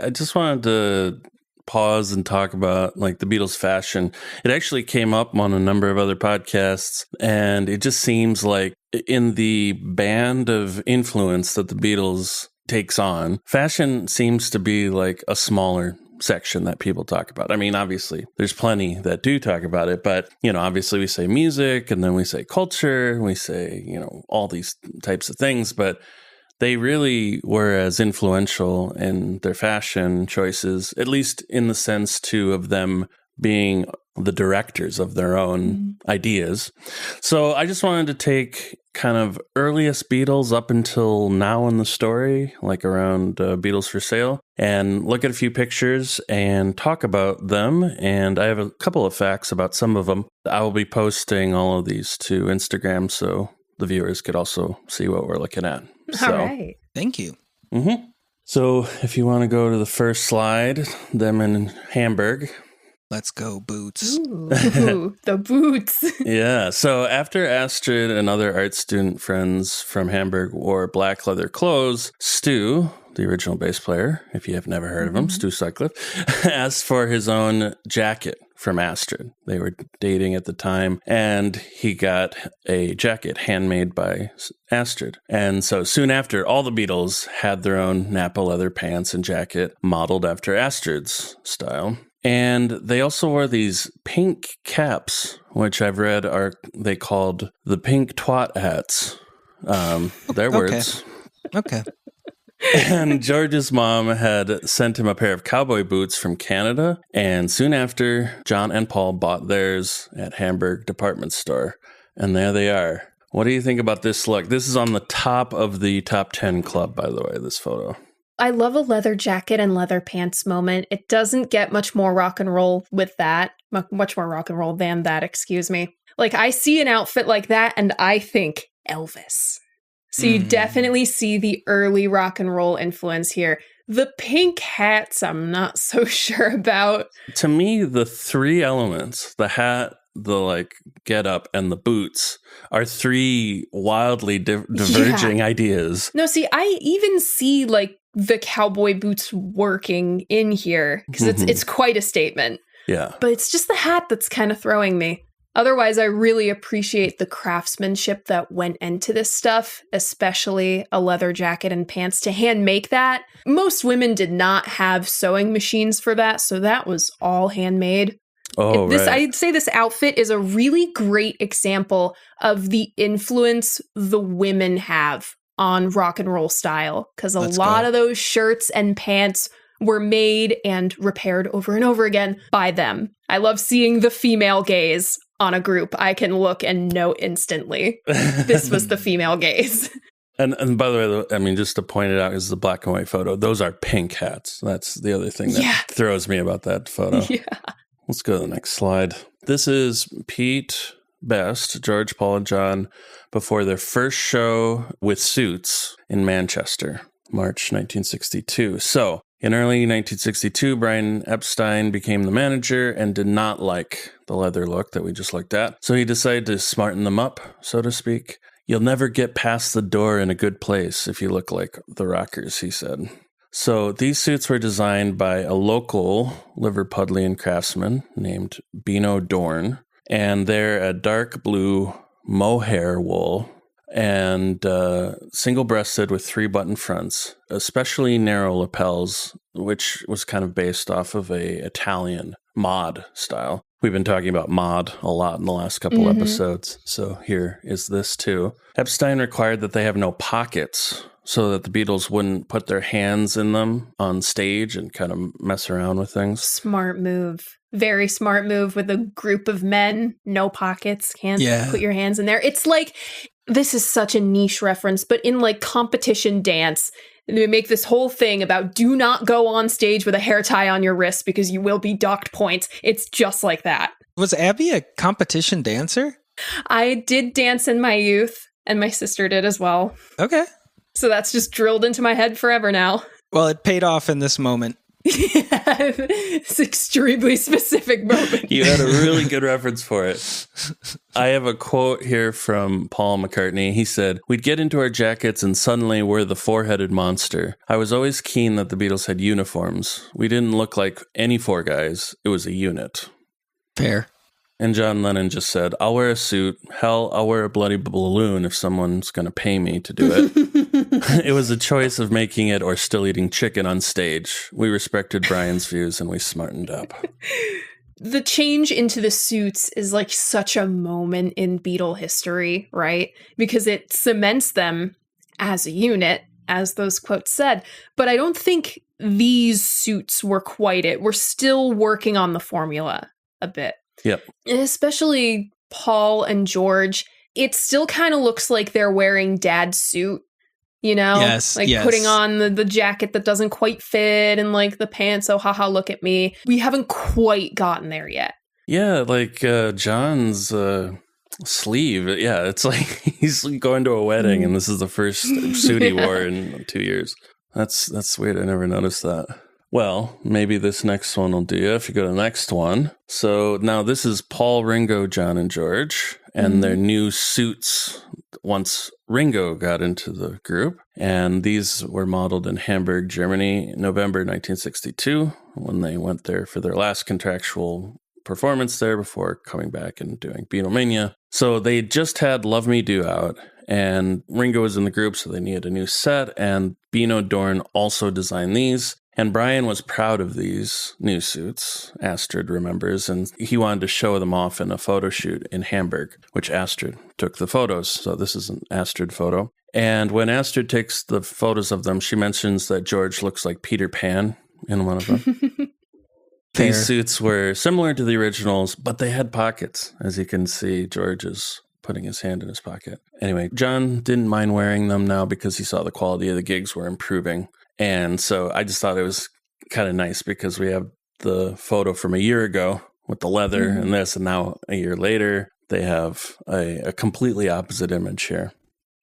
I just wanted to pause and talk about like the Beatles fashion. It actually came up on a number of other podcasts, and it just seems like in the band of influence that the Beatles takes on, fashion seems to be like a smaller section that people talk about. I mean, obviously, there's plenty that do talk about it, but, you know, obviously we say music and then we say culture, we say, you know, all these types of things, but they really were as influential in their fashion choices, at least in the sense, too, of them being the directors of their own ideas. So I just wanted to take kind of earliest Beatles up until now in the story, like around Beatles for Sale, and look at a few pictures and talk about them. And I have a couple of facts about some of them. I will be posting all of these to Instagram so the viewers could also see what we're looking at. All right. Thank you. Mm-hmm. So if you want to go to the first slide, them in Hamburg. Let's go, boots. Ooh, the boots. Yeah. So after Astrid and other art student friends from Hamburg wore black leather clothes, Stu, the original bass player, if you have never heard of him, Stu Sutcliffe, asked for his own jacket from Astrid. They were dating at the time, and he got a jacket handmade by Astrid. And so soon after, all the Beatles had their own Napa leather pants and jacket modeled after Astrid's style. And they also wore these pink caps, which I've read they called the pink twat hats. Their words. Okay. And George's mom had sent him a pair of cowboy boots from Canada. And soon after, John and Paul bought theirs at Hamburg department store. And there they are. What do you think about this look? This is on the top of the top 10 club, by the way, this photo. I love a leather jacket and leather pants moment. It doesn't get much more rock and roll with that. Much more rock and roll than that, excuse me. Like, I see an outfit like that and I think Elvis. So you definitely see the early rock and roll influence here. The pink hats, I'm not so sure about. To me, the three elements, the hat, the like get up, and the boots are three wildly diverging ideas. No, see, I even see like the cowboy boots working in here because it's quite a statement. Yeah. But it's just the hat that's kind of throwing me. Otherwise, I really appreciate the craftsmanship that went into this stuff, especially a leather jacket and pants to hand make that. Most women did not have sewing machines for that, so that was all handmade. Right. I'd say this outfit is a really great example of the influence the women have on rock and roll style, because a lot of those shirts and pants were made and repaired over and over again by them. I love seeing the female gaze on a group. I can look and know instantly this was the female gaze. And by the way, I mean, just to point it out, is the black and white photo. Those are pink hats. That's the other thing that throws me about that photo. Yeah. Let's go to the next slide. This is Pete Best, George, Paul, and John before their first show with suits in Manchester, March 1962. So in early 1962, Brian Epstein became the manager and did not like the leather look that we just looked at. So he decided to smarten them up, so to speak. You'll never get past the door in a good place if you look like the Rockers, he said. So these suits were designed by a local Liverpudlian craftsman named Beno Dorn. And they're a dark blue mohair wool and single-breasted with 3-button fronts, especially narrow lapels, which was kind of based off of a Italian mod style. We've been talking about mod a lot in the last couple episodes, so here is this too. Epstein required that they have no pockets so that the Beatles wouldn't put their hands in them on stage and kind of mess around with things. Smart move. Very smart move with a group of men, no pockets, can't put your hands in there. It's like, this is such a niche reference, but in like competition dance, they make this whole thing about do not go on stage with a hair tie on your wrist because you will be docked points. It's just like that. Was Abby a competition dancer? I did dance in my youth, and my sister did as well. Okay. So that's just drilled into my head forever now. Well, it paid off in this moment. It's an extremely specific moment. You had a really good reference for it. I have a quote here from Paul McCartney. He said, "We'd get into our jackets and suddenly we're the four-headed monster. I was always keen that the Beatles had uniforms. We didn't look like any four guys. It was a unit." Fair. And John Lennon just said, "I'll wear a suit. Hell, I'll wear a bloody balloon if someone's going to pay me to do it." It was a choice of making it or still eating chicken on stage. We respected Brian's views and we smartened up. The change into the suits is like such a moment in Beatle history, right? Because it cements them as a unit, as those quotes said. But I don't think these suits were quite it. We're still working on the formula a bit. Yep. And especially Paul and George, it still kind of looks like they're wearing dad's suit, you know? Yes, like yes. putting on the jacket that doesn't quite fit and like the pants, oh haha, look at me. We haven't quite gotten there yet. Yeah, like John's sleeve. Yeah, it's like he's going to a wedding and this is the first suit he wore in 2 years. That's weird. I never noticed that. Well, maybe this next one will do you if you go to the next one. So now this is Paul, Ringo, John, and George, and their new suits once Ringo got into the group. And these were modeled in Hamburg, Germany, November 1962, when they went there for their last contractual performance there before coming back and doing Beatlemania. So they just had Love Me Do out, and Ringo was in the group, so they needed a new set, and Beno Dorn also designed these. And Brian was proud of these new suits, Astrid remembers, and he wanted to show them off in a photo shoot in Hamburg, which Astrid took the photos. So this is an Astrid photo. And when Astrid takes the photos of them, she mentions that George looks like Peter Pan in one of them. These suits were similar to the originals, but they had pockets. As you can see, George is putting his hand in his pocket. Anyway, John didn't mind wearing them now because he saw the quality of the gigs were improving. And so I just thought it was kind of nice because we have the photo from a year ago with the leather and this, and now a year later, they have a completely opposite image here.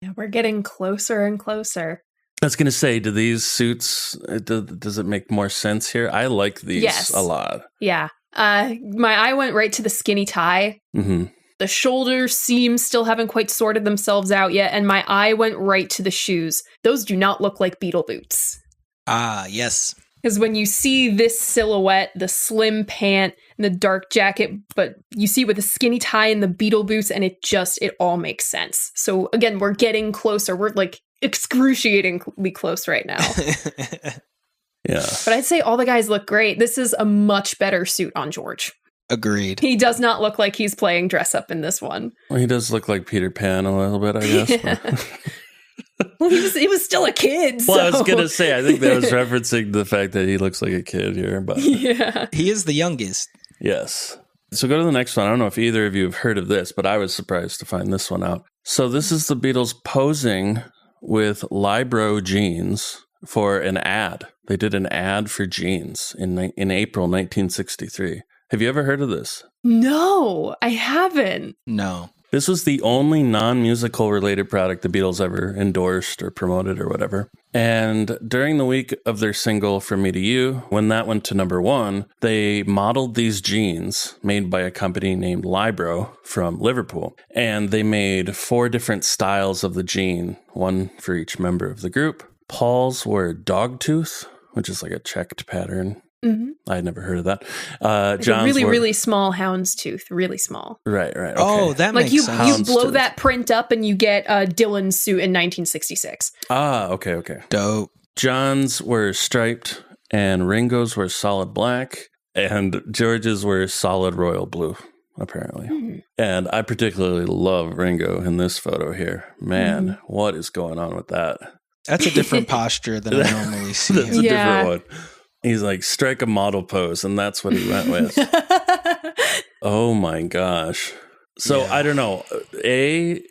Yeah, we're getting closer and closer. I was going to say, do these suits, does it make more sense here? I like these a lot. Yeah. My eye went right to the skinny tie. Mm-hmm. The shoulder seams still haven't quite sorted themselves out yet, and my eye went right to the shoes. Those do not look like Beatle boots. Ah, yes. Because when you see this silhouette, the slim pant and the dark jacket, but you see it with the skinny tie and the Beatle boots, and it all makes sense. So again, we're getting closer. We're like excruciatingly close right now. Yeah. But I'd say all the guys look great. This is a much better suit on George. Agreed. He does not look like he's playing dress up in this one. Well, he does look like Peter Pan a little bit, I guess. Yeah. Well, he was still a kid. So. Well, I was going to say, I think that was referencing the fact that he looks like a kid here. But yeah. He is the youngest. Yes. So go to the next one. I don't know if either of you have heard of this, but I was surprised to find this one out. So this is the Beatles posing with Lybro jeans for an ad. They did an ad for jeans in April 1963. Have you ever heard of this? No, I haven't. No. This was the only non-musical related product the Beatles ever endorsed or promoted or whatever. And during the week of their single From Me to You, when that went to number one, they modeled these jeans made by a company named Lybro from Liverpool. And they made 4 different styles of the jean, one for each member of the group. Paul's were dogtooth, which is like a checked pattern. Mm-hmm. I had never heard of that. John's really small houndstooth, really small. Right. Okay. Oh, that like makes sense. You blow that print up and you get Dylan's suit in 1966. Ah, okay. Dope. John's were striped, and Ringo's were solid black, and George's were solid royal blue, apparently. Mm-hmm. And I particularly love Ringo in this photo here. Man, what is going on with that? That's a different posture than I normally see. That's a different one. He's like, strike a model pose, and that's what he went with. Oh my gosh. So I don't know. A,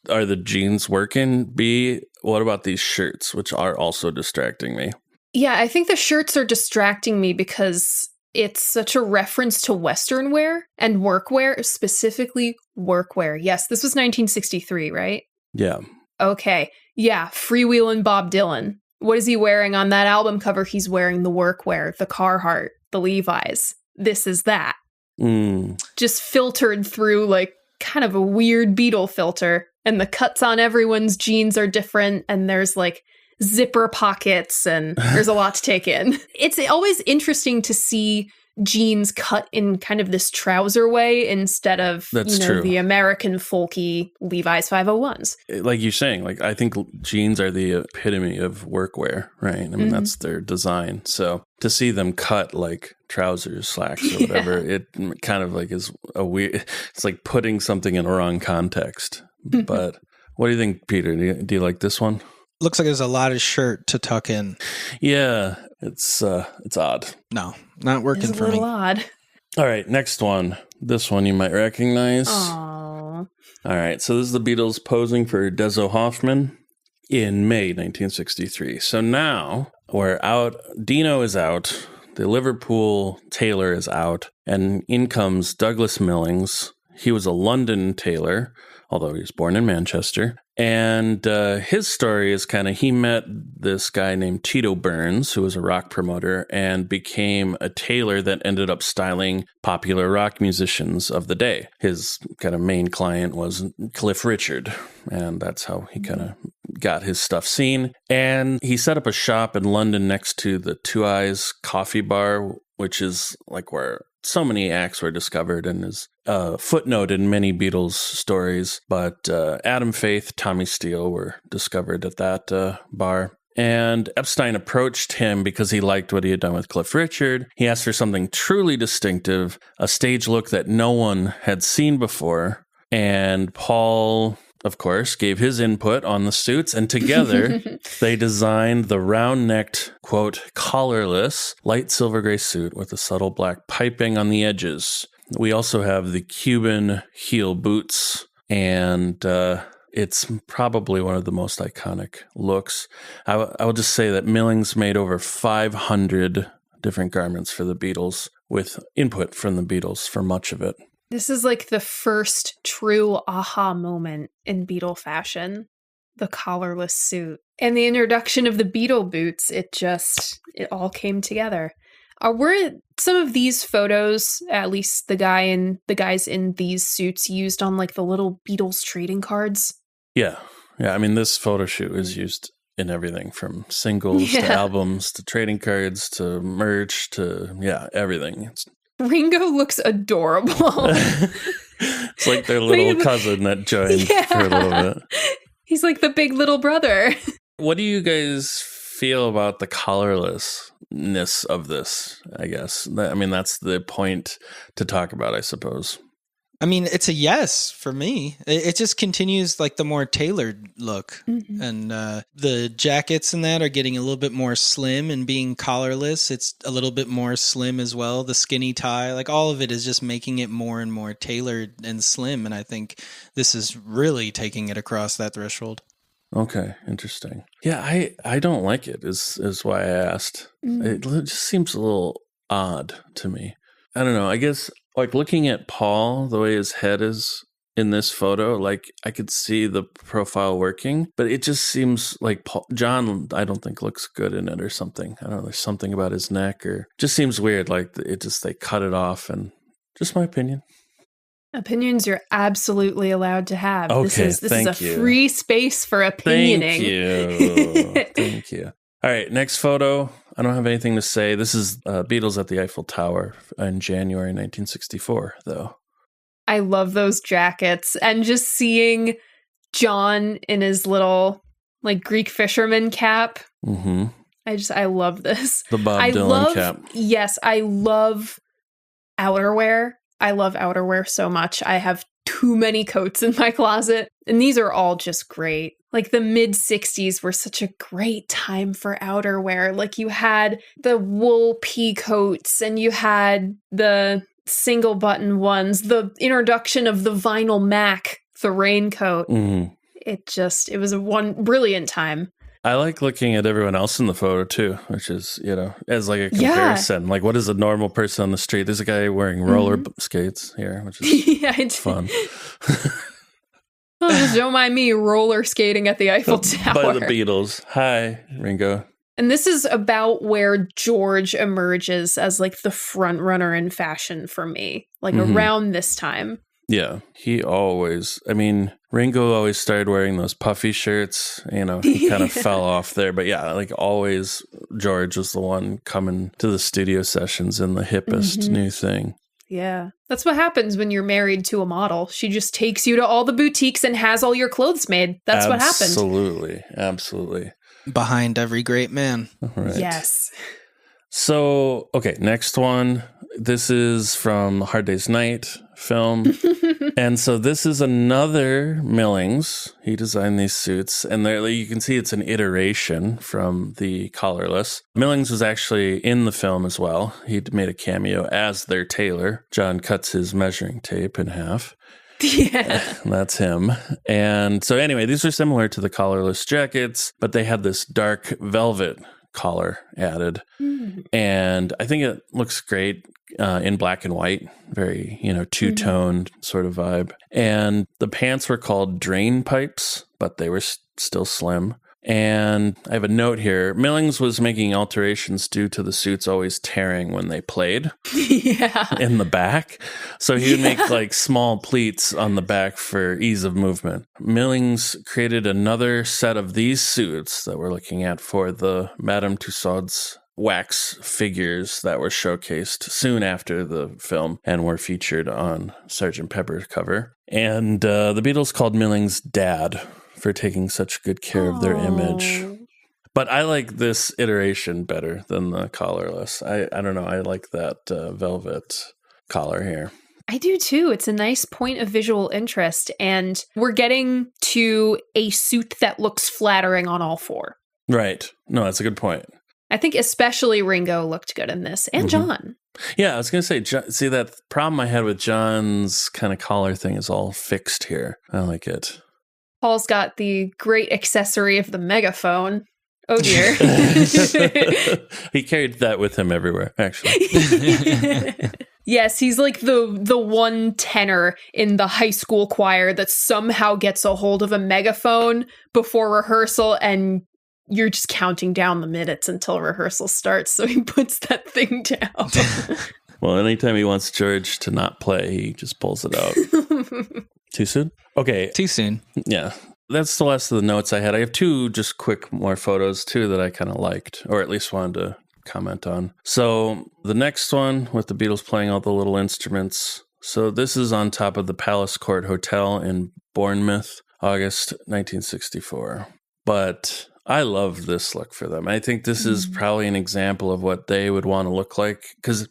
are the jeans working? B, what about these shirts, which are also distracting me? Yeah, I think the shirts are distracting me because it's such a reference to Western wear and workwear, specifically workwear. Yes, this was 1963, right? Yeah. Okay. Yeah, freewheelin' Bob Dylan What is he wearing on that album cover? He's wearing the workwear, the Carhartt, the Levi's. This is that. Just filtered through like kind of a weird Beatle filter. And the cuts on everyone's jeans are different. And there's like zipper pockets and there's a lot to take in. It's always interesting to see jeans cut in kind of this trouser way instead of the American folky Levi's 501s. Like you're saying, like I think jeans are the epitome of workwear, right? I mean, that's their design. So to see them cut like trousers, slacks, or whatever, it kind of like is a weird. It's like putting something in a wrong context. But what do you think, Peter? Do you like this one? Looks like there's a lot of shirt to tuck in. Yeah, it's odd. No, not working for me. It's a little odd. All right, next one. This one you might recognize. Aww. All right, so this is the Beatles posing for Devoe Hoffman in May 1963. So now we're out. Dino is out. The Liverpool tailor is out. And in comes Douglas Millings. He was a London tailor, although he was born in Manchester. And his story is kind of, he met this guy named Tito Burns, who was a rock promoter, and became a tailor that ended up styling popular rock musicians of the day. His kind of main client was Cliff Richard, and that's how he kind of got his stuff seen. And he set up a shop in London next to the Two Eyes Coffee Bar, which is like where so many acts were discovered and is a footnote in many Beatles stories. But Adam Faith, Tommy Steele were discovered at that bar. And Epstein approached him because he liked what he had done with Cliff Richard. He asked for something truly distinctive, a stage look that no one had seen before. And Paul, of course, gave his input on the suits, and together they designed the round-necked, quote, collarless, light silver gray suit with a subtle black piping on the edges. We also have the Cuban heel boots, and it's probably one of the most iconic looks. I will just say that Millings made over 500 different garments for the Beatles, with input from the Beatles for much of it. This is like the first true aha moment in Beatle fashion, the collarless suit. And the introduction of the Beatle boots, it all came together. Were some of these photos, at least the guys in these suits, used on like the little Beatles trading cards? Yeah. I mean, this photo shoot is used in everything from singles to albums to trading cards to merch to, everything. Ringo looks adorable. It's like their little cousin that joined for a little bit. He's like the big little brother. What do you guys feel about the collarlessness of this, I guess? I mean, that's the point to talk about, I suppose. I mean, it's a yes for me. It just continues like the more tailored look. Mm-hmm. And the jackets and that are getting a little bit more slim, and being collarless, it's a little bit more slim as well. The skinny tie, like all of it is just making it more and more tailored and slim. And I think this is really taking it across that threshold. Okay, interesting. Yeah, I don't like it is why I asked. Mm. It just seems a little odd to me. I don't know. I guess like looking at Paul, the way his head is in this photo, like I could see the profile working, but it just seems like John, I don't think looks good in it or something. I don't know. There's something about his neck or just seems weird. Like they cut it off, and just my opinion. Opinions you're absolutely allowed to have. Okay, this is a free space for opinioning. Thank you. All right, next photo. I don't have anything to say. This is Beatles at the Eiffel Tower in January 1964, though. I love those jackets, and just seeing John in his little like Greek fisherman cap. Mm-hmm. I love this. The Bob Dylan cap. Yes, I love outerwear. I love outerwear so much. I have too many coats in my closet, and these are all just great. Like the mid-60s were such a great time for outerwear. Like you had the wool pea coats, and you had the single button ones, the introduction of the vinyl Mac, the raincoat. Mm-hmm. It was one brilliant time. I like looking at everyone else in the photo too, which is, as like a comparison. Yeah. Like, what is a normal person on the street? There's a guy wearing roller skates here, which is fun. Don't mind me roller skating at the Eiffel Tower. By the Beatles. Hi, Ringo. And this is about where George emerges as like the front runner in fashion for me, like around this time. Yeah, Ringo always started wearing those puffy shirts. He kind of fell off there. But yeah, like always, George was the one coming to the studio sessions in the hippest new thing. Yeah, that's what happens when you're married to a model. She just takes you to all the boutiques and has all your clothes made. That's what happened. Absolutely. Behind every great man. Right. Yes. So, okay, next one. This is from Hard Day's Night film. And so this is another Millings. He designed these suits. And there you can see it's an iteration from the collarless. Millings was actually in the film as well. He made a cameo as their tailor. John cuts his measuring tape in half. Yeah. That's him. And so anyway, these are similar to the collarless jackets, but they had this dark velvet collar added. And I think it looks great in black and white, very, two-toned sort of vibe. And the pants were called drainpipes, but they were still slim. And I have a note here. Millings was making alterations due to the suits always tearing when they played in the back. So he would make like small pleats on the back for ease of movement. Millings created another set of these suits that we're looking at for the Madame Tussauds wax figures that were showcased soon after the film and were featured on Sgt. Pepper's cover. And the Beatles called Millings Dad for taking such good care of their image. But I like this iteration better than the collarless. I don't know. I like that velvet collar here. I do too. It's a nice point of visual interest. And we're getting to a suit that looks flattering on all four. Right. No, that's a good point. I think especially Ringo looked good in this, and John. Yeah, I was going to say, see, that problem I had with John's kind of collar thing is all fixed here. I like it. Paul's got the great accessory of the megaphone. Oh, dear. He carried that with him everywhere, actually. Yes, he's like the one tenor in the high school choir that somehow gets a hold of a megaphone before rehearsal, and you're just counting down the minutes until rehearsal starts, so he puts that thing down. Well, anytime he wants George to not play, he just pulls it out. Too soon? Okay. Too soon. Yeah. That's the last of the notes I had. I have two just quick more photos, too, that I kind of liked, or at least wanted to comment on. So the next one with the Beatles playing all the little instruments. So this is on top of the Palace Court Hotel in Bournemouth, August 1964. But I love this look for them. I think this is probably an example of what they would want to look like. Because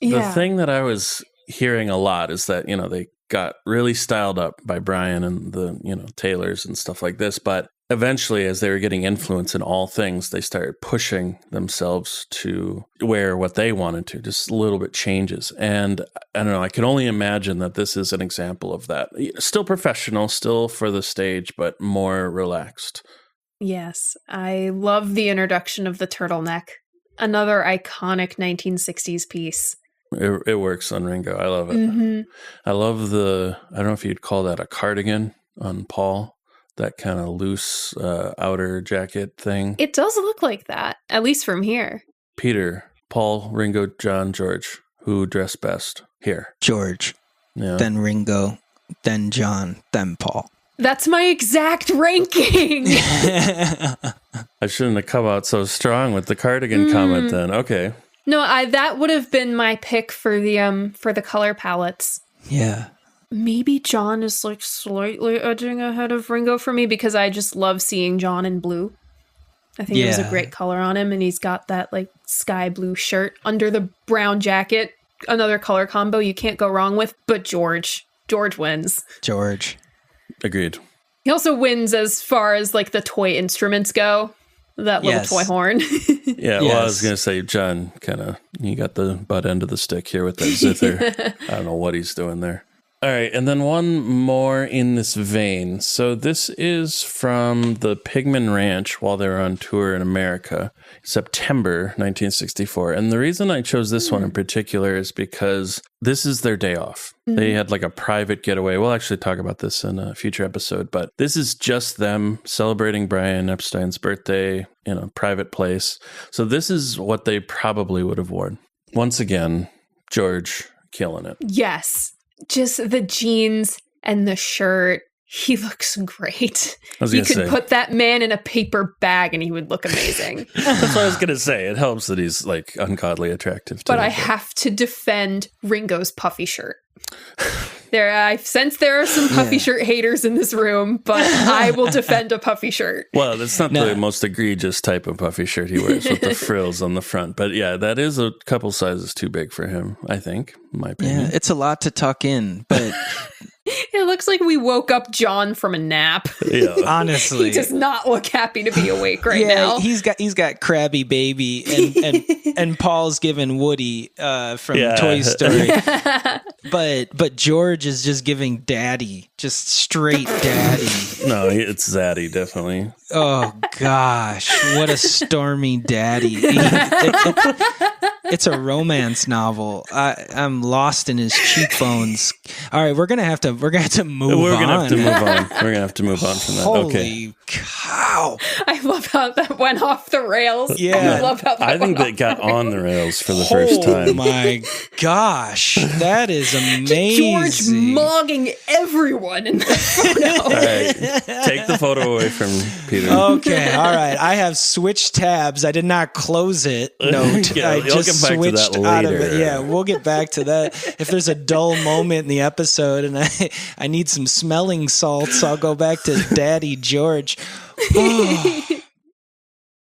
the thing that I was hearing a lot is that, they got really styled up by Brian and the, tailors and stuff like this. But eventually, as they were getting influence in all things, they started pushing themselves to wear what they wanted to, just a little bit changes. And I don't know, I can only imagine that this is an example of that. Still professional, still for the stage, but more relaxed. Yes, I love the introduction of the turtleneck. Another iconic 1960s piece. It works on Ringo. I love it. I love I don't know if you'd call that a cardigan on Paul, that kind of loose outer jacket thing. It does look like that, at least from here. Peter, Paul, Ringo, John, George. Who dressed best here? George. Yeah. Then Ringo, then John, then Paul. That's my exact ranking. I shouldn't have come out so strong with the cardigan comment then. Okay. No, that would have been my pick for the color palettes. Yeah. Maybe John is like slightly edging ahead of Ringo for me because I just love seeing John in blue. I think it was a great color on him, and he's got that like sky blue shirt under the brown jacket. Another color combo you can't go wrong with, but George wins. George. Agreed. He also wins as far as like the toy instruments go. That little toy horn. Yeah, well, I was going to say, John, you got the butt end of the stick here with that zither. I don't know what he's doing there. All right, and then one more in this vein. So this is from the Pigman Ranch while they were on tour in America, September 1964. And the reason I chose this one in particular is because this is their day off. They had like a private getaway. We'll actually talk about this in a future episode, but this is just them celebrating Brian Epstein's birthday in a private place. So this is what they probably would have worn. Once again, George killing it. Yes. Just the jeans and the shirt. He looks great. You could put that man in a paper bag and he would look amazing. That's what I was going to say. It helps that he's like ungodly attractive too. But I have to defend Ringo's puffy shirt. I sense there are some puffy shirt haters in this room, but I will defend a puffy shirt. Well, that's not the most egregious type of puffy shirt he wears with the frills on the front. But yeah, that is a couple sizes too big for him, I think, in my opinion. Yeah, it's a lot to tuck in, but... It looks like we woke up John from a nap. Yeah. Honestly. He does not look happy to be awake right now. He's got Krabby Baby and Paul's giving Woody from Toy Story. But George is just giving daddy, just straight daddy. No, it's Zaddy, definitely. Oh gosh, what a stormy daddy. It's a romance novel. I'm lost in his cheekbones. All right, we're gonna have to move on. We're gonna have to move on from that. Holy cow! I love how that went off the rails. Yeah, I love how that I think they got on the rails for the first time. Oh my gosh, that is amazing. George mogging everyone in the photo. All right, take the photo away from Peter. Okay, all right. I have switched tabs. I did not close it. Note. Yeah, I just get back switched to that out of later. it. Yeah, we'll get back to that. If there's a dull moment in the episode and I need some smelling salts, I'll go back to Daddy George. Oh.